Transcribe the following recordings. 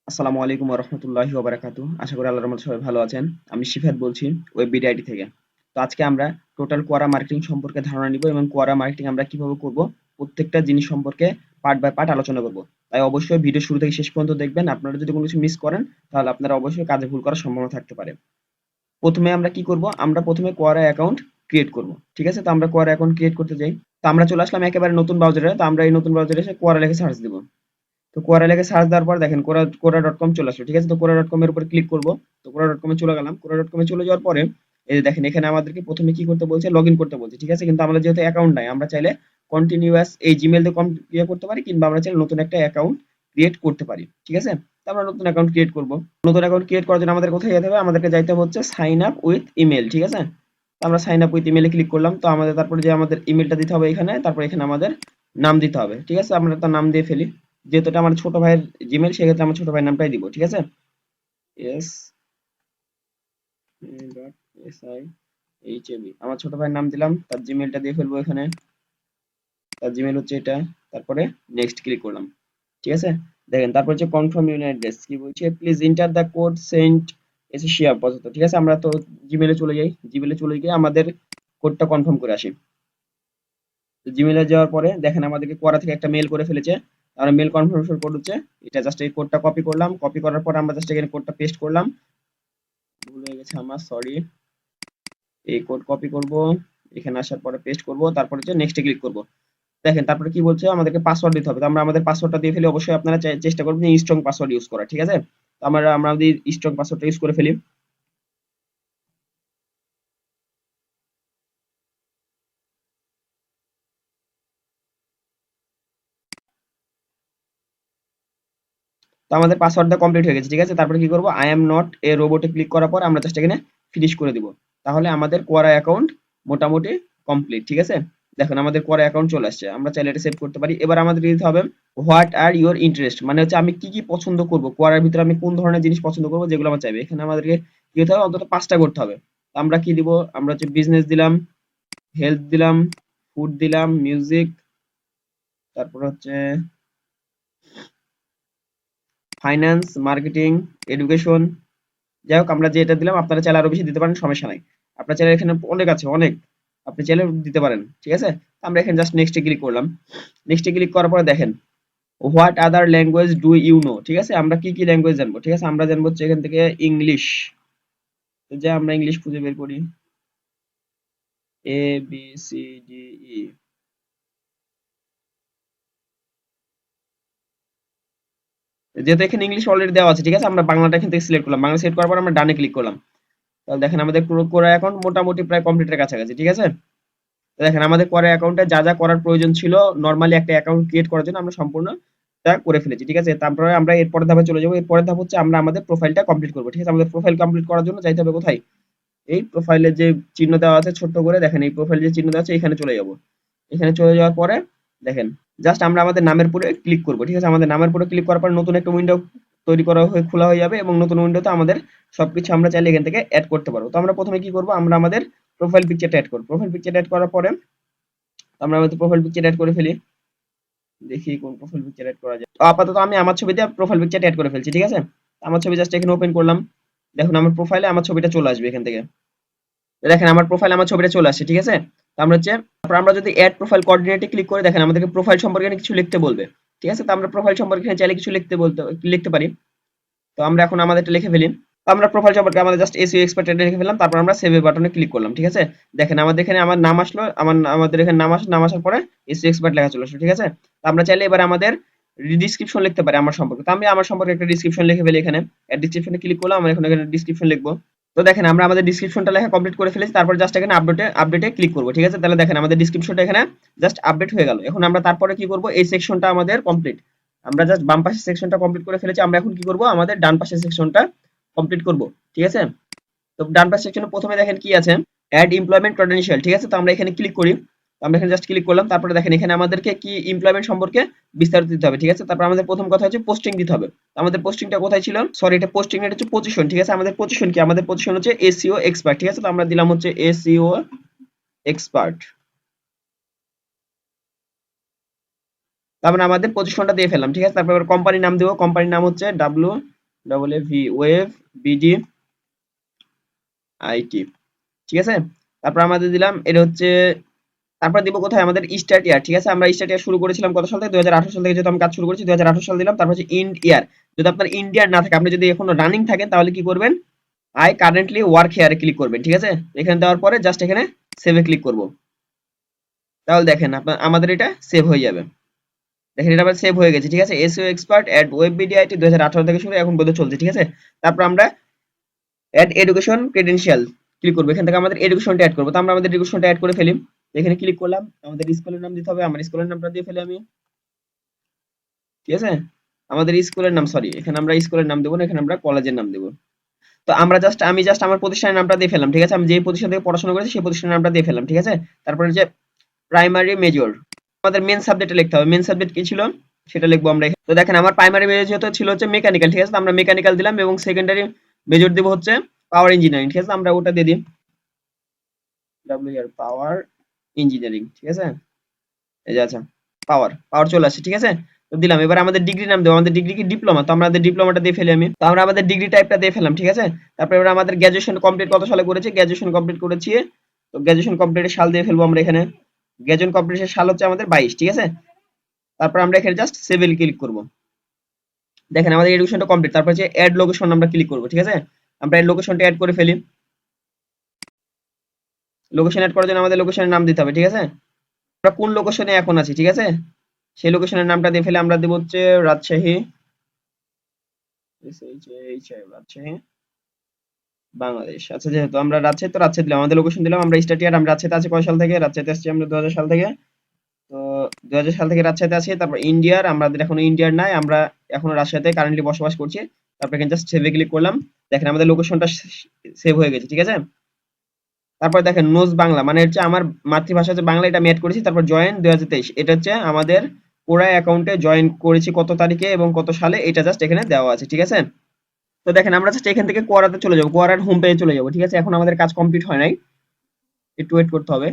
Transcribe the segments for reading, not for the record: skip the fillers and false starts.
আসসালামু আলাইকুম ওয়া রাহমাতুল্লাহি ওয়া বারাকাতুহু। আশা করি আল্লাহর রহমতে সবাই ভালো আছেন। আমি শিফাত বলছি ওয়েববিডি আইডি থেকে। তো আজকে আমরা টোটাল কোয়ারা মার্কেটিং সম্পর্কে ধারণা নিব এবং কোয়ারা মার্কেটিং আমরা কিভাবে করব প্রত্যেকটা জিনিস সম্পর্কে পার্ট বাই পার্ট আলোচনা করব। তাই অবশ্যই ভিডিও শুরু থেকে শেষ পর্যন্ত দেখবেন। আপনারা যদি কোনো কিছু মিস করেন তাহলে আপনারা অবশ্যই কাজে ভুল করার সম্ভাবনা থাকতে পারে। প্রথমে আমরা কি করব? আমরা প্রথমে কোয়ারা অ্যাকাউন্ট ক্রিয়েট করব। ঠিক আছে? তো আমরা কোয়ারা অ্যাকাউন্ট ক্রিয়েট করতে যাই। তো আমরা চলে আসলাম একেবারে নতুন ব্রাউজারে। তো আমরা এই নতুন ব্রাউজারে এসে কোয়ারা লিখে সার্চ দিব। তো কোরা লেগে সার্চ দেওয়ার পর দেখেন কোরা.কম চলে আসলো। ঠিক আছে? তো কোরা.কম এর উপর ক্লিক করব। তো কোরা.কম এ চলে গেলাম। কোরা.কম এ চলে যাওয়ার পরে এই যে দেখেন এখানে আমাদেরকে প্রথমে কি করতে বলছে? লগইন করতে বলছে। ঠিক আছে? কিন্তু আমাদের যেহেতু অ্যাকাউন্ট নাই আমরা চাইলে কন্টিনিউয়াস এই জিমেইল দিয়ে ইয়ে করতে পারি কিংবা আমরা চাইলে নতুন একটা অ্যাকাউন্ট ক্রিয়েট করতে পারি। ঠিক আছে? তো আমরা নতুন অ্যাকাউন্ট ক্রিয়েট করব। নতুন অ্যাকাউন্ট ক্রিয়েট করার জন্য আমাদের কোথায় যেতে হবে? আমাদেরকে যাইতে হবে হচ্ছে সাইন আপ উইথ ইমেইল। ঠিক আছে? তো আমরা সাইন আপ উইথ ইমেইল এ ক্লিক করলাম। তো আমাদের তারপরে যে আমাদের ইমেইলটা দিতে হবে এখানে, তারপর এখানে আমাদের নাম দিতে হবে। ঠিক আছে? আমরা তার নাম দিয়ে ফেলি। যেহেতু এটা আমার ছোট ভাইয়ের জিমেল সেক্ষেত্রে আমার ছোট ভাইয়ের নামটাই দিব। ঠিক আছে? S dot S I H A B আমার ছোট ভাইয়ের নাম দিলাম। তার জিমেলটা দিয়ে ফেলবো এখানে। তার জিমেল হচ্ছে এটা। তারপরে নেক্সট ক্লিক করলাম। ঠিক আছে? দেখেন তারপর হচ্ছে কনফার্ম ইউর অ্যাড্রেস কি বলছে, please enter the code sent এসিয়া আপাতত। ঠিক আছে? আমরা তো জিমেলে চলে যাই। জিমেলে চলে গিয়ে আমাদের কোডটা কনফার্ম করে আসি। তো জিমেলে যাওয়ার পরে দেখেন আমাদেরকে কোরা থেকে একটা মেল করে ফেলেছে। আমরা মেল কনফার্মেশন কোড হচ্ছে এটা, জাস্ট এই কোডটা কপি করলাম। কপি করার পর আমরা জাস্ট এখানে কোডটা পেস্ট করলাম। ভুল হয়ে গেছে আমার, সরি। এই কোড কপি করব, এখানে আসার পরে পেস্ট করব, তারপর হচ্ছে নেক্সটে ক্লিক করব। দেখেন তারপরে কি বলছে? আমাদেরকে পাসওয়ার্ড দিতে হবে। তো আমরা আমাদের পাসওয়ার্ডটা দিয়ে ফেলি। অবশ্যই আপনারা চেষ্টা করবেন স্ট্রং পাসওয়ার্ড ইউজ করা। ঠিক আছে? তো আমরা আমাদের স্ট্রং পাসওয়ার্ডটা ইউজ করে ফেলি। তো আমাদের পাসওয়ার্ডটা কমপ্লিট হয়ে গেছে। ঠিক আছে? তারপরে কি করব? আই এম নট এ রোবটে ক্লিক করার পর আমরা জাস্ট এখানে ফিনিশ করে দিব। তাহলে আমাদের কোয়ারা অ্যাকাউন্ট মোটামুটি কমপ্লিট। ঠিক আছে? দেখেন আমাদের কোয়ারা অ্যাকাউন্ট চলে আসছে। আমরা চাইলে এটা সেভ করতে পারি। এবার আমাদের দিতে হবে হোয়াট আর ইউর ইন্টারেস্ট, মানে হচ্ছে আমি কি কি পছন্দ করব, কোয়ারার ভিতরে আমি কোন ধরনের জিনিস পছন্দ করব যেগুলো আমার চাইবে। এখানে আমাদেরকে কি হতে হবে? অন্তত 5টা করতে হবে। তো আমরা কি দিব? আমরা হচ্ছে বিজনেস দিলাম, হেলথ দিলাম, ফুড দিলাম, মিউজিক, তারপর হচ্ছে ফাইন্যান্স, মার্কেটিং, এডুকেশন। যাই হোক আমরা যে এটা দিলাম আপনারা চাইলে আরো বেশি দিতে পারেন, সমস্যা নাই। আপনার চাইলে এখানে অনেক আছে, অনেক। আপনি চাইলে দিতে পারেন। ঠিক আছে? তো আমরা এখানে জাস্ট নেক্সটে ক্লিক করলাম। নেক্সটে ক্লিক করার পরে দেখেন what other language do you know. ঠিক আছে? আমরা কি কি ল্যাঙ্গুয়েজ জানবো? ঠিক আছে? আমরা জানবো হচ্ছে এখান থেকে ইংলিশ। তো যে আমরা ইংলিশ খুঁজে বের করি, ABCDE। যেহেতু এখানে ইংলিশ অলরেডি দেওয়া আছে, ঠিক আছে, আমরা বাংলাটা এখান থেকে সিলেক্ট করলাম। বাংলা সিলেক্ট করার পর আমরা ডানে ক্লিক করলাম। তাহলে দেখেন আমাদের পুরো কোরা অ্যাকাউন্ট মোটামুটি প্রায় কমপ্লিটের কাছাকাছি। ঠিক আছে? তো দেখেন আমাদের কোরা অ্যাকাউন্টে যা যা করার প্রয়োজন ছিল নরমালি একটা অ্যাকাউন্ট ক্রিয়েট করার জন্য আমরা সম্পূর্ণ তা করে ফেলেছি। ঠিক আছে? তারপরে আমরা এর পরের ধাপে চলে যাবো। এর পরের ধাপ হচ্ছে আমরা আমাদের প্রোফাইলটা কমপ্লিট করবো। ঠিক আছে? আমাদের প্রোফাইল কমপ্লিট করার জন্য যাইতে হবে কোথায়? এই প্রোফাইলের যে চিহ্ন দেওয়া আছে ছোট্ট করে, দেখেন এই প্রোফাইল যে চিহ্ন দেওয়া আছে এখানে চলে যাব। এখানে চলে যাওয়ার পরে দেখেন জাস্ট আমরা আমাদের নামের উপরে ক্লিক করব। ঠিক আছে? আমাদের নামের উপরে ক্লিক করার পর নতুন একটা উইন্ডো তৈরি করা হয়ে খোলা হয়ে যাবে এবং নতুন উইন্ডোতে আমাদের সবকিছু আমরা চাইলে এখান থেকে অ্যাড করতে পারবো। তো আমরা প্রথমে কি করব? আমরা আমাদের প্রোফাইল পিকচারটা অ্যাড করব। প্রোফাইল পিকচারটা অ্যাড করার পরে আমরা আমাদের প্রোফাইল পিকচার অ্যাড করে ফেলি। দেখি কোন প্রোফাইল পিকচার অ্যাড করা যায়। তো আপাতত আমি আমার ছবি দিয়ে প্রোফাইল পিকচারটা অ্যাড করে ফেলছি। ঠিক আছে? আমার ছবি জাস্ট এখানে ওপেন করলাম। দেখুন আমার প্রোফাইলে আমার ছবিটা চলে আসবে এখান থেকে। দেখেন আমার প্রোফাইলে আমার ছবিটা চলে আসছে। ঠিক আছে? তো আমরা হচ্ছে তারপর আমরা যদি অ্যাড প্রোফাইল কোঅর্ডিনেটে ক্লিক করে দেখেন আমাদেরকে প্রোফাইল সম্পর্কে কিছু লিখতে বলবে। ঠিক আছে? তো আমরা প্রোফাইল সম্পর্কে চাইলে কিছু লিখতে পারি। তো আমরা এখন আমাদেরটা লিখে ফেলি। তো আমরা প্রোফাইল সম্পর্কে আমাদের জাস্ট এসইও এক্সপার্ট এটা লিখে ফেললাম। তারপর আমরা সেভ বাটনে ক্লিক করলাম। ঠিক আছে? দেখেন আমাদের এখানে আমার নাম আসলো। আমাদের এখানে নাম আসার পরে এসইও এক্সপার্ট লেখা চলে আসলো। ঠিক আছে? তো আমরা চাইলে এবার আমাদের ডেসক্রিপশন লিখতে পারি আমার সম্পর্কে। তো আমি আমার সম্পর্কে একটা ডেসক্রিপশন লিখে ফেলি এখানে। এড ডেসক্রিপশনে ক্লিক করলাম। আমরা এখন এখানে ডেসক্রিপশন লিখব। তো দেখেন আমরা আমাদের ডেসক্রিপশনটা লেখা কমপ্লিট করে ফেলেছি। তারপর জাস্ট এখানে আপডেটে ক্লিক করব। ঠিক আছে? তাহলে দেখেন আমাদের ডেসক্রিপশনটা এখানে জাস্ট আপডেট হয়ে গেল। এখন আমরা তারপরে কি করব? এই সেকশনটা আমাদের কমপ্লিট। আমরা জাস্ট বাম পাশের সেকশনটা কমপ্লিট করে ফেলেছি। আমরা এখন কি করব? আমাদের ডান পাশের সেকশনটা কমপ্লিট করব। ঠিক আছে? তো ডান পাশের সেকশনে প্রথমে দেখেন কি আছে? Add employment credential. ঠিক আছে? তো আমরা এখানে ক্লিক করি। তো আমরা এখানে জাস্ট ক্লিক করলাম। তারপরে দেখেন এখানে আমাদেরকে কি এমপ্লয়মেন্ট সম্পর্কে বিস্তারিত দিতে হবে। ঠিক আছে? তারপর আমাদের প্রথম কথা হচ্ছে পোস্টিং দিতে হবে। তো আমাদের পোস্টিংটা কোথায় ছিল? সরি, এটা পোস্টিং, এটা হচ্ছে পজিশন। ঠিক আছে? আমাদের পজিশন কি? আমাদের পজিশন হচ্ছে এসইও এক্সপার্ট। ঠিক আছে? তো আমরা দিলাম হচ্ছে এসইও এক্সপার্ট। তারপরে আমাদের পজিশনটা দিয়ে ফেললাম। ঠিক আছে? তারপর কোম্পানির নাম দেব। কোম্পানির নাম হচ্ছে W double A V wave BD IT, ঠিক আছে। তারপর আমাদের দিলাম এটা হচ্ছে, তারপর দিব কোথায় আমাদের স্টার্ট ইয়ার, ঠিক আছে। আমরা স্টার্ট ইয়ার শুরু করেছিলাম কত সাল থেকে, 2018 সাল থেকে, যেহেতু আমি কাজ শুরু করেছি 2018 সাল দিলাম। তারপর হচ্ছে ইন্ড ইয়ার, যদি আপনার ইন্ডিয়ার না থাকে, আপনি যদি এখনো রানিং থাকেন তাহলে কি করবেন, আই কারেন্টলি ওয়ার্ক হেয়ারে ক্লিক করবেন, ঠিক আছে। এখানে দেওয়ার পরে জাস্ট এখানে সেভে ক্লিক করব, তাহলে দেখেন আপনার আমাদের এটা সেভ হয়ে যাবে। দেখেন এটা আবার সেভ হয়ে গেছে, ঠিক আছে। এসইও এক্সপার্ট এট ওয়েব বিডিআইটি 2018 থেকে শুরু এখন পর্যন্ত চলছে, ঠিক আছে। তারপর আমরা অ্যাড এডুকেশন ক্রেডেনশিয়াল ক্লিক করবো, এখান থেকে আমাদের এডুকেশনটা অ্যাড করবো। তো আমরা আমাদের এডুকেশনটা অ্যাড করে ফেলি, এখানে ক্লিক করলাম, আমাদের স্কুলের নাম দিতে হবে, আমার স্কুলের নামটা দিয়ে ফেলি আমি, ঠিক আছে। আমাদের স্কুলের নাম, সরি এখানে আমরা স্কুলের নাম দেবো না, এখানে আমরা কলেজের নাম দেবো। তো আমি জাস্ট আমার প্রতিষ্ঠানের নামটা দিয়ে ফেললাম, ঠিক আছে। আমি যে প্রতিষ্ঠান থেকে পড়াশোনা করেছি সেই প্রতিষ্ঠানের নামটা দিয়ে ফেললাম, ঠিক আছে। তারপরে যে প্রাইমারি মেজর, আমাদের মেন সাবজেক্টে লিখতে হবে, মেন সাবজেক্ট কি ছিল সেটা লিখবো আমরা এখানে। তো দেখেন আমার প্রাইমারি মেজর ছিল হচ্ছে মেকানিক্যাল, ঠিক আছে। তো আমরা মেকানিক্যাল দিলাম, এবং সেকেন্ডারি মেজর দেবো হচ্ছে পাওয়ার ইঞ্জিনিয়ারিং, ঠিক আছে। আমরা ওটা দিয়ে দিই, ডাব্লিউ পাওয়ার ইঞ্জিনিয়ারিং, ঠিক আছে। এই যে আচ্ছা, পাওয়ার পাওয়ার চলে আসছে, ঠিক আছে। তো দিলাম, এবার আমাদের ডিগ্রি নাম দেবো, আমাদের ডিগ্রি কি ডিপ্লোমা, তো আমাদের ডিপ্লোমাটা দিয়ে ফেলি আমি, তো আমরা আমাদের ডিগ্রি টাইপটা দিয়ে ফেললাম, ঠিক আছে। তারপরে এবার আমাদের গ্র্যাজুয়েশন কমপ্লিট কত সালে করেছি, গ্র্যাজুয়েশন কমপ্লিট করেছি, তো গ্র্যাজুয়েশন কমপ্লিটের সাল দিয়ে ফেলবো আমরা এখানে, গ্র্যাজুয়েশন কমপ্লিটের সাল হচ্ছে আমাদের 22, ঠিক আছে। তারপর আমরা এখানে জাস্ট সেভে ক্লিক করব, দেখেন আমাদের এডুকেশনটা কমপ্লিট। তারপর হচ্ছে অ্যাড লোকেশন আমরা ক্লিক করব, ঠিক আছে। আমরা এই লোকেশনটা অ্যাড করে ফেলি, লোকেশন অ্যাড করার জন্য আমাদের লোকেশনের নাম দিতে হবে, ঠিক আছে। আমরা কোন লোকেশনে এখন আছি, ঠিক আছে, সেই লোকেশনের নামটা দিয়ে ফেলে আমরা দেব হচ্ছে রাজশাহী, রাজশাহী বাংলাদেশ। আচ্ছা, যেহেতু আমরা রাজশাহী, তো রাজশাহী দিলাম, আমাদের লোকেশন দিলাম। আমরা স্টার্ট ইয়ার, আমরা রাজশাহীতে আছি কয় সাল থেকে, রাজশাহীতে আসছি আমরা 2000 সাল থেকে, তো 2000 সাল থেকে রাজশাহীতে আছি। তারপর ইন্ডিয়ার, আমাদের এখনো ইন্ডিয়ার নাই, আমরা এখনো রাজশাহীতে কারেন্টলি বসবাস করছি। তারপর এখানে জাস্ট সেভে ক্লিক করলাম, দেখেন আমাদের লোকেশনটা সেভ হয়ে গেছে, ঠিক আছে। তারপর দেখেন নোজ বাংলা, মানে হচ্ছে আমার মাতৃভাষা হচ্ছে বাংলা, এটা আমি অ্যাড করেছি। তারপর জয়েন 2023, এটা হচ্ছে আমাদের কোরা অ্যাকাউন্টে জয়েন করেছি কত তারিখে এবং কত সালে, এটা জাস্ট এখানে দেওয়া আছে, ঠিক আছে। তো দেখেন আমরা জাস্ট এখান থেকে কোয়ারাতে চলে যাবো, কোয়ারার হোম পেজে চলে যাবো, ঠিক আছে। এখন আমাদের কাজ কমপ্লিট হয় নাই, একটু ওয়েট করতে হবে।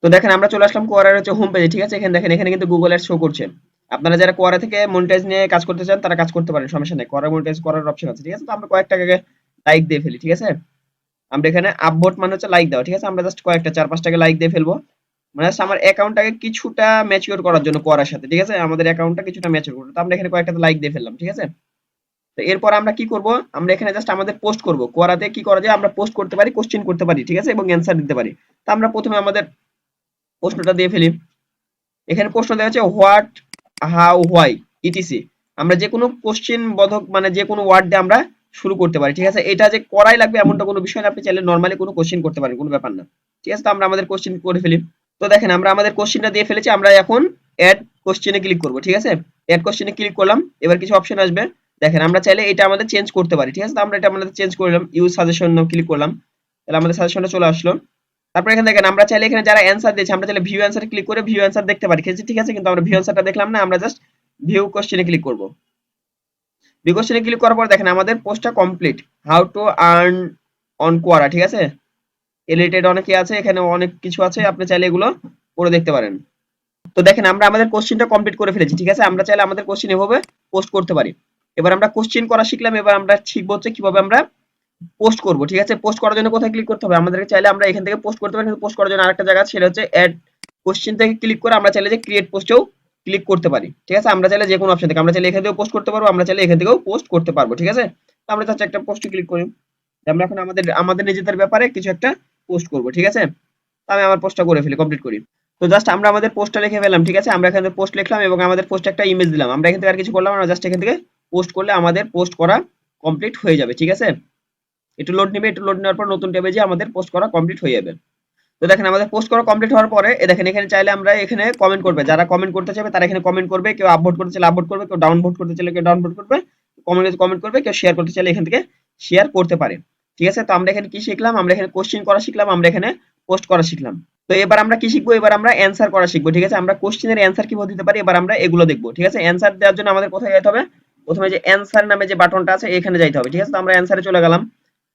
তো দেখেন আমরা চলে আসলাম কোয়ারার হচ্ছে হোম পেজে, ঠিক আছে। এখানে দেখেন, এখানে কিন্তু গুগল অ্যাডস শো করছে। আপনারা যারা কোয়ারা থেকে মনিটাইজ নিয়ে কাজ করতে চান তারা কাজ করতে পারেন, সমস্যা নেই, কোয়ারা মনিটাইজ করার অপশন আছে, ঠিক আছে। তো আমরা কয়েকটা লাইক দিয়ে ফেলি, ঠিক আছে। আমরা এখানে আপভোট মানে হচ্ছে লাইক দেওয়া, ঠিক আছে। আমরা জাস্ট কয়েকটা 4-5টাকে লাইক দিয়ে ফেলবো, মানে জাস্ট আমার অ্যাকাউন্টটাকে কিছুটা ম্যাচিওর করার জন্য কোয়ারার সাথে, ঠিক আছে। আমাদের অ্যাকাউন্টটা কিছুটা ম্যাচিওর করবো, তো আমরা এখানে কয়েকটা লাইক দিয়ে ফেললাম, ঠিক আছে। তো এরপর আমরা কি করব, আমরা এখানে জাস্ট আমাদের পোস্ট করব। কোয়ারাতে কি করা যায়, আমরা পোস্ট করতে পারি, কোশ্চেন করতে পারি, ঠিক আছে, এবং অ্যান্সার দিতে পারি। তো আমরা প্রথমে আমাদের প্রশ্নটা দিয়ে ফেলি, এখানে প্রশ্ন দেওয়া আছে হোয়াট, হাউ, হোয়াই, ইটিসি। আমরা যে কোনো কোশ্চেন বোধক মানে যে কোনো ওয়ার্ড দিয়ে আমরা শুরু করতে পারি, ঠিক আছে। এটা যে করাই লাগবে এমনটা কোনো বিষয় না, আপনি চাইলে নরমালি কোনো কোশ্চেন করতে পারেন, কোনো ব্যাপার না, ঠিক আছে। তো আমরা আমাদের কোশ্চেন করে ফেলি। তো দেখেন আমরা আমাদের কোশ্চেনটা দিয়ে ফেলেছি, আমরা এখন অ্যাড কোশ্চেনে ক্লিক করব, ঠিক আছে। অ্যাড কোশ্চেনে ক্লিক করলাম, এবার কিছু অপশন আসবে, দেখেন আমরা চাইলে এটা আমাদের চেঞ্জ করতে পারি, ঠিক আছে। তো আমরা এটা আমাদের চেঞ্জ করলাম, ইউজ সাজেশন ক্লিক করলাম, তাহলে আমাদের সাজেশনটা চলে আসলো। তারপর এখানে দেখেন আমরা চাইলে এখানে যারা অ্যান্সার দিয়েছে আমরা চাইলে ভিউ অ্যান্সারে ক্লিক করে ভিউ অ্যান্সার দেখতে পারি, ঠিক আছে। কিন্তু আমরা ভিউ অ্যান্সারটা দেখলাম না, আমরা জাস্ট ভিউ কোশ্চেনে ক্লিক করব। ভিউ কোশ্চেনে ক্লিক করার পর দেখেন আমাদের পোস্টটা complete, how to earn on Quora, ঠিক আছে। রিলেটেড অনেক আছে, এখানে অনেক কিছু আছে, আপনি চাইলে এগুলো পড়ে দেখতে পারেন। তো দেখেন আমরা আমাদের কোশ্চেনটা কমপ্লিট করে ফেলেছি, ঠিক আছে। আমরা চাইলে আমাদের কোশ্চেন এভাবে পোস্ট করতে পারি। এবার আমরা কোশ্চেন করা শিখলাম, এবার আমরা শিখবো হচ্ছে কিভাবে আমরা পোস্ট করব, ঠিক আছে। পোস্ট করার জন্য কোথায় ক্লিক করতে হবে, আমাদেরকে চাইলে আমরা এখান থেকে পোস্ট করতে পারি, কিন্তু পোস্ট করার জন্য আরেকটা জায়গা আছে, সেটা হচ্ছে অ্যাড কোশ্চেন থেকে ক্লিক করে আমরা চাইলে যে ক্রিয়েট পোস্টেও ক্লিক করতে পারি, ঠিক আছে। আমরা চাইলে যে কোনো অপশন থেকে, আমরা চাইলে এখান থেকেও পোস্ট করতে পারবো, আমরা চাইলে এখান থেকেও পোস্ট করতে পারবো, ঠিক আছে। তো আমরা জাস্ট একটা পোস্টে ক্লিক করি, আমরা এখন আমাদের আমাদের নিজেদের ব্যাপারে কিছু একটা পোস্ট করব, ঠিক আছে। তো আমি আমার পোস্টটা করে ফেলি, কমপ্লিট করি। তো জাস্ট আমরা আমাদের পোস্টটা লিখে ফেললাম, ঠিক আছে। আমরা এখানে পোস্ট লিখলাম এবং আমাদের পোস্টে একটা ইমেজ দিলাম, আমরা এখান থেকে আর কিছু করলাম না, জাস্ট এখান থেকে পোস্ট করলে আমাদের পোস্ট করা কমপ্লিট হয়ে যাবে, ঠিক আছে। একটু লোড নেবে, একটু লোড নেওয়ার পর নতুন ট্যাবে যে আমাদের পোস্ট করা কমপ্লিট হয়ে যাবে। তো দেখেন আমাদের পোস্ট করা কমপ্লিট হওয়ার পরে দেখেন এখানে চাইলে আমরা এখানে কমেন্ট করবে, যারা কমেন্ট করতে চাইবে তারা এখানে কমেন্ট করবে, কেউ আপভোট করতে চাইলে আপভোট করবে, কেউ ডাউনভোট করতে চাইলে কেউ ডাউনভোট করবে, কমেন্ট করবে, কেউ শেয়ার করতে চাইলে এখান থেকে শেয়ার করতে পারে, ঠিক আছে। তো আমরা এখানে কি শিখলাম, আমরা এখানে কোশ্চেন করা শিখলাম, আমরা এখানে পোস্ট করা শিখলাম। তো এবার আমরা কি শিখবো, এবার আমরা অ্যান্সার করা শিখবো, ঠিক আছে। আমরা কোশ্চেনের অ্যান্সার কিভাবে দিতে পারি এবার আমরা এগুলো দেখবো, ঠিক আছে। অ্যান্সার দেওয়ার জন্য আমাদের কোথায় যেতে হবে, প্রথমে যে অ্যান্সার নামে যে বাটনটা আছে এখানে যাইতে হবে, ঠিক আছে। তো আমরা অ্যান্সারে চলে গেলাম,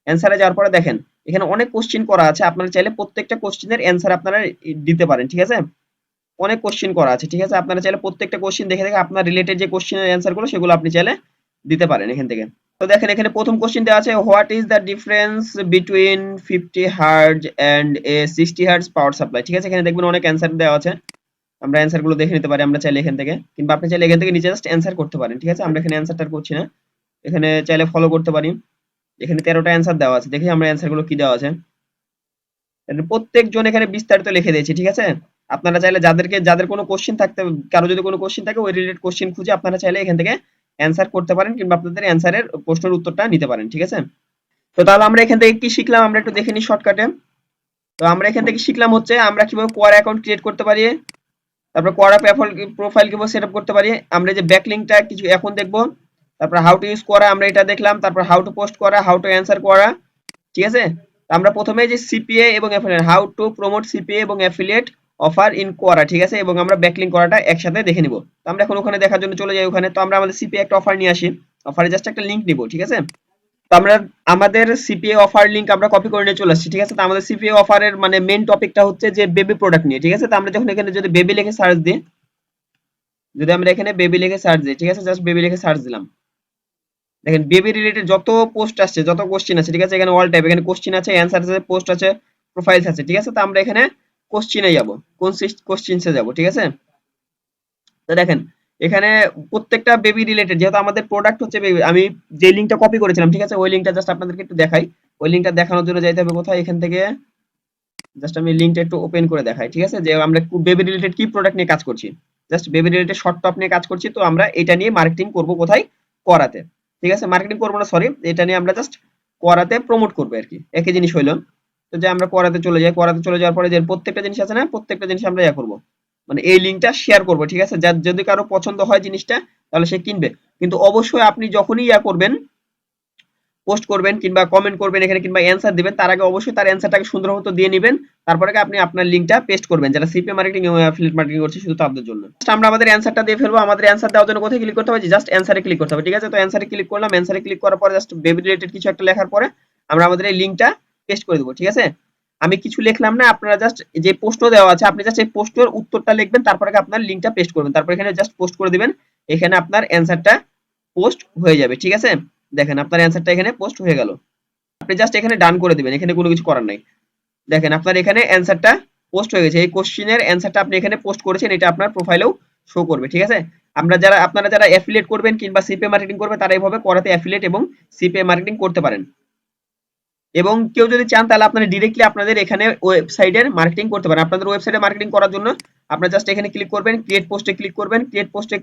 অ্যান্সারে যাওয়ার পরে দেখেন এখানে অনেক কোশ্চেন করা আছে, আপনারা চাইলে প্রত্যেকটা কোশ্চেনের অ্যান্সার আপনারা দিতে পারেন, ঠিক আছে। অনেক কোশ্চেন করা আছে, ঠিক আছে। আপনারা চাইলে প্রত্যেকটা কোশ্চেন দেখে দেখে আপনার রিলেটেড যে কোশ্চেনের অ্যান্সার গুলো সেগুলো আপনি চাইলে দিতে পারেন এখান থেকে। তো দেখেন এখানে প্রথম কোশ্চেন দেওয়া আছে, what is the difference between 50 hertz and a 60 hertz power supply, ঠিক আছে। এখানে দেখবেন অনেক অ্যান্সার দেওয়া আছে, আমরা অ্যান্সার গুলো দেখে নিতে পারি আমরা চাইলে এখান থেকে, কিংবা আপনি চাইলে এখান থেকে নিচে জাস্ট অ্যান্সার করতে পারেন, ঠিক আছে। আমরা এখানে অ্যান্সারটা করছি না, এখানে চাইলে ফলো করতে পারি। এখানে 13টা অ্যান্সার দেওয়া আছে, দেখি আমরা অ্যান্সার গুলো কি দেওয়া আছে। প্রত্যেকজন এখানে বিস্তারিত লিখে দিয়েছি, ঠিক আছে। আপনারা চাইলে যাদের কোনো কোশ্চেন থাকতে, কারো যদি কোনো কোশ্চেন থাকে ওই রিলেটেড কোশ্চেন খুঁজে আপনারা চাইলে এখান থেকে অ্যান্সার করতে পারেন, কিংবা আপনাদের অ্যান্সারের প্রশ্নের উত্তরটা নিতে পারেন, ঠিক আছে। তো তাহলে আমরা এখান থেকে কি শিখলাম আমরা একটু দেখে নিই শর্টকাটে। তো আমরা এখান থেকে শিখলাম হচ্ছে আমরা কিভাবে কোয়ারা অ্যাকাউন্ট ক্রিয়েট করতে পারি, তারপর কোয়ারা প্রোফাইল কিভাবে সেটআপ করতে পারি, আমরা যে ব্যাকলিংকটা কিছু এখন দেখবো, তারপর হাউ টু ইউজ কোয়ারা আমরা এটা দেখলাম, তারপর হাউ টু পোস্ট করা, হাউ টু অ্যান্সার করা, ঠিক আছে। আমরা প্রথমে যে সিপিএ এবং affiliate, how to promote CPA এবং অ্যাফিলিয়েট অফার ইন কোয়ারা, ঠিক আছে, এবং আমরা ব্যাকলিংক করাটা একসাথে দেখে নিব। তো আমরা এখন ওখানে দেখার জন্য চলে যাই ওখানে। তো আমরা আমাদের সিপিএ একটা অফার নিয়ে আসি, অফারে জাস্ট একটা লিংক নিব, ঠিক আছে। তো আমরা আমাদের সিপিএ অফার লিংক আমরা কপি করে নিয়ে চলে আসছি, ঠিক আছে। তো আমাদের সিপিএ অফারের মানে মেইন টপিকটা হচ্ছে যে বেবি প্রোডাক্ট নিয়ে, ঠিক আছে। তো আমরা যখন এখানে যদি বেবি লিখে সার্চ দিই, যদি আমরা এখানে বেবি লিখে সার্চ দিই, ঠিক আছে, জাস্ট বেবি লিখে সার্চ দিলাম, দেখেন বেবি রিলেটেড যত পোস্ট আসছে, যত কোশ্চেন আছে, ঠিক আছে। এখানে অল টাইপ, এখানে কোশ্চেন আছে, অ্যানসার আছে, পোস্ট আছে, প্রোফাইলস আছে, ঠিক আছে। তো আমরা এখানে কোশ্চেনে যাব, কোন কোশ্চেনসে যাব, ঠিক আছে। তো দেখেন এখানে প্রত্যেকটা বেবি রিলেটেড, যেহেতু আমাদের প্রোডাক্ট হচ্ছে বেবি, আমি যে লিংকটা কপি করেছিলাম, ঠিক আছে, ওই লিংকটা জাস্ট আপনাদেরকে একটু দেখাই। ওই লিংকটা দেখানোর জন্য যাইতে হবে কোথায়, এখান থেকে জাস্ট আমি লিংকটা একটু ওপেন করে দেখাই, ঠিক আছে, যে আমরা বেবি রিলেটেড কি প্রোডাক্ট নিয়ে কাজ করছি। Just baby related short top নিয়ে কাজ করছি। তো আমরা এটা নিয়ে মার্কেটিং করব কোথায়, করাতে, ঠিক আছে। মার্কেটিং করবো না, সরি, এটা নিয়ে আমরা জাস্ট করাতে প্রমোট করবো আর কি, একই জিনিস হইলো। তো যে আমরা করাতে চলে যাই, করাতে চলে যাওয়ার পরে যে প্রত্যেকটা জিনিস আছে না, প্রত্যেকটা জিনিস আমরা ইয়া করবো, মানে এই লিঙ্কটা শেয়ার করবো, ঠিক আছে। যার যদি কারো পছন্দ হয় জিনিসটা তাহলে সে কিনবে। কিন্তু অবশ্যই আপনি যখনই ইয়া করবেন, পোস্ট করবেন কিংবা কমেন্ট করবেন এখানে কিংবা অ্যান্সার দিবেন, তার আগে অবশ্যই তার অ্যান্সারটাকে সুন্দর মতো দিয়ে নেবেন। তারপরে আপনি আপনার লিঙ্কটা পেস্ট করবেন, যারা সিপি মার্কেটিং এবং অ্যাফিলিয়েট মার্কেটিং করছে শুধু তাদের জন্য। আমরা আমাদের অ্যান্সারটা দিয়ে ফেলবো। আমাদের অ্যান্সার দেওয়ার জন্য কোথায় ক্লিক করতে হবে, জাস্ট অ্যান্সারে ক্লিক করতে হবে, ঠিক আছে। তো অ্যান্সারে ক্লিক করলাম, অ্যান্সারে ক্লিক করার পরে জাস্ট বেবি রিলেটেড কিছু একটা লেখার পরে আমরা আমাদের এই লিঙ্কটা পেস্ট করে দেবো, ঠিক আছে। আমি কিছু লিখলাম না, আপনারা জাস্ট যে প্রশ্ন দেওয়া আছে আপনি জাস্ট এই প্রশ্নের উত্তরটা লিখবেন, তারপরে আপনার লিঙ্কটা পেস্ট করবেন, তারপর এখানে জাস্ট পোস্ট করে দিবেন। এখানে আপনার অ্যান্সারটা পোস্ট হয়ে যাবে, ঠিক আছে। দেখেন আপনার অ্যান্সারটা এখানে পোস্ট হয়ে গেল। আপনি জাস্ট এখানে ডান করে দিবেন, এখানে কোনো কিছু করার নাই। দেখেন আপনার এখানে অ্যান্সারটা পোস্ট হয়ে গেছে, এই কোশ্চেনের অ্যান্সারটা আপনি এখানে পোস্ট করেছেন, এটা আপনার প্রোফাইলেও শো করবে, ঠিক আছে। আপনারা যারা অ্যাফিলিয়েট করবেন কিংবা সিপিএ মার্কেটিং করবে, তারা এইভাবে করাতে অ্যাফিলিয়েট এবং সিপিএ মার্কেটিং করতে পারেন। এবং কেউ যদি চান তাহলে আপনারা ডিরেক্টলি আপনাদের এখানে ওয়েবসাইটের মার্কেটিং করতে পারেন। আপনাদের ওয়েবসাইটে মার্কেটিং করার জন্য আপনারা জাস্ট এখানে ক্লিক করবেন, ক্রিয়েট পোস্টে ক্লিক করবেন, ক্রিয়েট পোস্টে,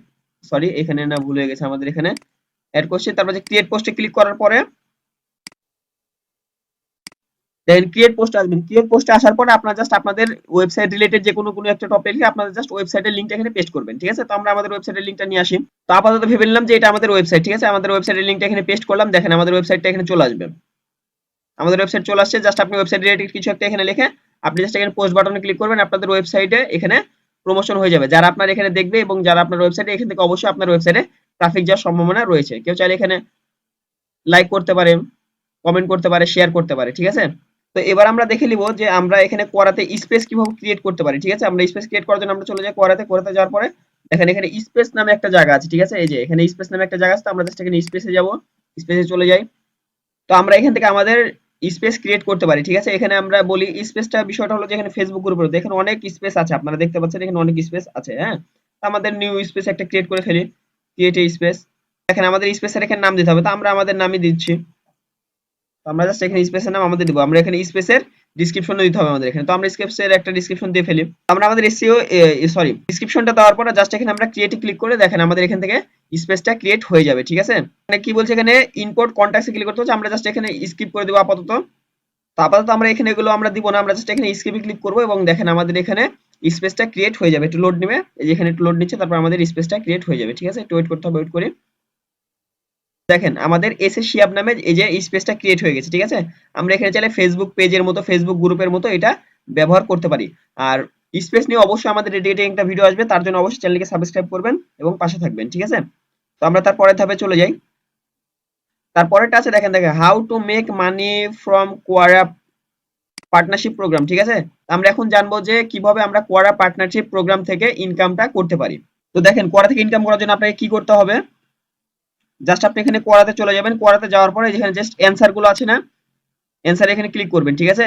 সরি এখানে না, ভুল হয়ে গেছে আমাদের, এখানে অ্যাড কোশ্চেন, তারপর যে ক্রিয়েট পোস্টে ক্লিক করার পরে দেন ক্রিয়েট পোস্ট আসবেন। ক্রিয়েট পোস্টে আসার পরে আপনারা জাস্ট আপনাদের ওয়েবসাইট রিলেটেড যে কোনো একটা টপিক লিখে আপনারা জাস্ট ওয়েবসাইটের লিংকটা এখানে পেস্ট করবেন, ঠিক আছে। তো আমরা আমাদের ওয়েবসাইটের লিংকটা নিয়ে আসি। তো আপাতত ভেবে নিলাম যে এটা আমাদের ওয়েবসাইট, ঠিক আছে। আমাদের ওয়েবসাইটের লিংকটা এখানে পেস্ট করলাম, দেখেন আমাদের ওয়েবসাইটটা এখানে চলে আসবে। আমাদের ওয়েবসাইট চলে আসছে, জাস্ট আপনি ওয়েবসাইট রিলেটেড কিছু একটা এখানে লিখে আপনি জাস্ট এখানে পোস্ট বাটনে ক্লিক করবেন, আপনাদের ওয়েবসাইটে এখানে প্রমোশন হয়ে যাবে। যারা আপনার এখানে দেখবে এবং যারা আপনার ওয়েবসাইটে, এখান থেকে অবশ্যই আপনার ওয়েবসাইটে ট্রাফিক যাওয়ার সম্ভাবনা রয়েছে। কেউ চাইলে এখানে লাইক করতে পারে, কমেন্ট করতে পারে, শেয়ার করতে পারে, ঠিক আছে। তো এবার আমরা দেখে নিব যে আমরা এখানে কোয়ারাতে স্পেস কিভাবে ক্রিয়েট করতে পারি, ঠিক আছে। আমরা স্পেস ক্রিয়েট করার জন্য আমরা চলে যাই কোয়ারাতে। কোয়ারাতে যাওয়ার পরে দেখেন এখানে স্পেস নামে একটা জায়গা আছে, ঠিক আছে। এই যে এখানে স্পেস নামে একটা জায়গা আছে, তো আমরা জাস্ট এখানে স্পেসে যাব, স্পেসে চলে যাই। তো আমরা এখান থেকে আমাদের স্পেস ক্রিয়েট করতে পারি, ঠিক আছে। এখানে আমরা বলি স্পেসটা, বিষয়টা হলো যে এখানে ফেসবুক গ্রুপের দেখেন অনেক স্পেস আছে, আপনারা দেখতে পাচ্ছেন এখানে অনেক স্পেস আছে, হ্যাঁ। আমাদের নিউ স্পেস একটা ক্রিয়েট করে ফেলি, ক্রিয়েট এ স্পেস। দেখেন আমাদের স্পেসের এখানে নাম দিতে হবে, তো আমরা আমাদের নামই দিচ্ছি। তো আমরা জাস্ট এখানে স্পেসের নাম আমাদের দিব, আমরা এখানে স্পেসের ডেসক্রিপশন দিতে হবে আমাদের এখানে। তো আমরা স্পেসের একটা ডেসক্রিপশন দিয়ে ফেলি। আমরা আমাদের এসইও সরি ডেসক্রিপশনটা দেওয়ার পর জাস্ট এখানে আমরা ক্রিয়েটে ক্লিক করে দেখেন আমাদের এখান থেকে স্পেসটা ক্রিয়েট হয়ে যাবে, ঠিক আছে। মানে কি বলছে এখানে ইম্পোর্ট কন্টাক্টসে ক্লিক করতে হচ্ছে, আমরা জাস্ট এখানে স্কিপ করে দেব আপাতত। তো আপাতত আমরা এখানে এগুলো আমরা দিব না, আমরা জাস্ট এখানে স্কিপে ক্লিক করব এবং দেখেন আমাদের এখানে স্পেসটা ক্রিয়েট হয়ে যাবে। একটু লোড নেবে, এই যে এখানে একটু লোড নিচ্ছে, তারপর আমাদের স্পেসটা ক্রিয়েট হয়ে যাবে, ঠিক আছে। একটু ওয়েট করতে হবে, ওয়েট করি। দেখেন আমাদের এসএ শিয়াব নামে এই যে স্পেসটা ক্রিয়েট হয়ে গেছে, ঠিক আছে। আমরা এখানে চাইলে ফেসবুক পেজের মতো, ফেসবুক গ্রুপের মতো এটা ব্যবহার করতে পারি। আর স্পেস নিয়ে অবশ্যই আমাদের ডেডিকেটেড একটা ভিডিও আসবে, তার জন্য অবশ্যই চ্যানেলকে সাবস্ক্রাইব করবেন এবং পাশে থাকবেন, ঠিক আছে। তো আমরা তারপরের ধাপে চলে যাই। তারপরেরটা আছে দেখেন how to make money from Quora partnership programme, ঠিক আছে। আমরা এখন জানবো যে কিভাবে আমরা কোয়ারা পার্টনারশিপ প্রোগ্রাম থেকে ইনকামটা করতে পারি। তো দেখেন কোয়ারা থেকে ইনকাম করার জন্য আপনাকে কি করতে হবে, জাস্ট আপনি এখানে কোয়ারাতে চলে যাবেন। কোয়ারাতে যাওয়ার পরে যেখানে জাস্ট অ্যান্সার গুলো আছে না, অ্যান্সার এখানে ক্লিক করবেন, ঠিক আছে।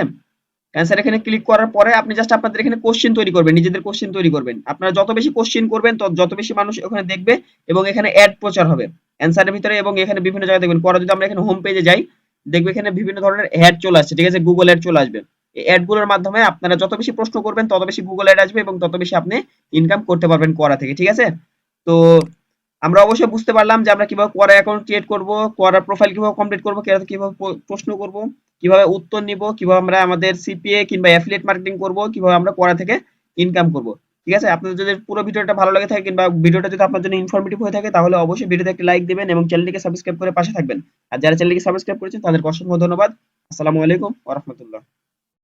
অ্যান্সার এখানে ক্লিক করার পরে আপনি জাস্ট আপনাদের এখানে কোশ্চেন তৈরি করবেন, নিজেদের কোশ্চেন তৈরি করবেন। আপনারা যত বেশি কোশ্চেন করবেন যত বেশি মানুষ ওখানে দেখবে এবং এখানে অ্যাড প্রচার হবে অ্যান্সারের ভিতরে, এবং এখানে বিভিন্ন জায়গায় দেখবেন। পরে যদি আমরা এখানে হোম পেজে যাই, দেখবে এখানে বিভিন্ন ধরনের অ্যাড চলে আসছে, ঠিক আছে, গুগল অ্যাড চলে আসবে। এই অ্যাড গুলোর মাধ্যমে আপনারা যত বেশি প্রশ্ন করবেন তত বেশি গুগল অ্যাড আসবে এবং তত বেশি আপনি ইনকাম করতে পারবেন কোয়ারা থেকে, ঠিক আছে। তো আমরা অবশ্যই বুঝতে পারলাম যে আমরা কিভাবে কোয়ারা অ্যাকাউন্ট ক্রিয়েট করব, কোয়ারা প্রোফাইল কিভাবে কমপ্লিট করব, কিভাবে প্রশ্ন করব, কিভাবে উত্তর নিব, কিভাবে আমরা আমাদের সিপিএ কিংবা অ্যাফিলিয়েট মার্কেটিং করব, কিভাবে আমরা কোয়ারা থেকে ইনকাম করব, ঠিক আছে। আপনাদের যদি পুরো ভিডিওটা ভালো লাগে থাকে কিংবা ভিডিওটা যদি আপনার জন্য ইনফরমেটিভ হয়ে থাকে, তাহলে অবশ্যই ভিডিওতে একটা লাইক দিবেন এবং চ্যানেলটিকে সাবস্ক্রাইব করে পাশে থাকবেন। আর যারা চ্যানেলটিকে সাবস্ক্রাইব করেছেন তাদেরকে অসংখ্য ধন্যবাদ। আসসালামু আলাইকুম ওয়া রাহমাতুল্লাহ।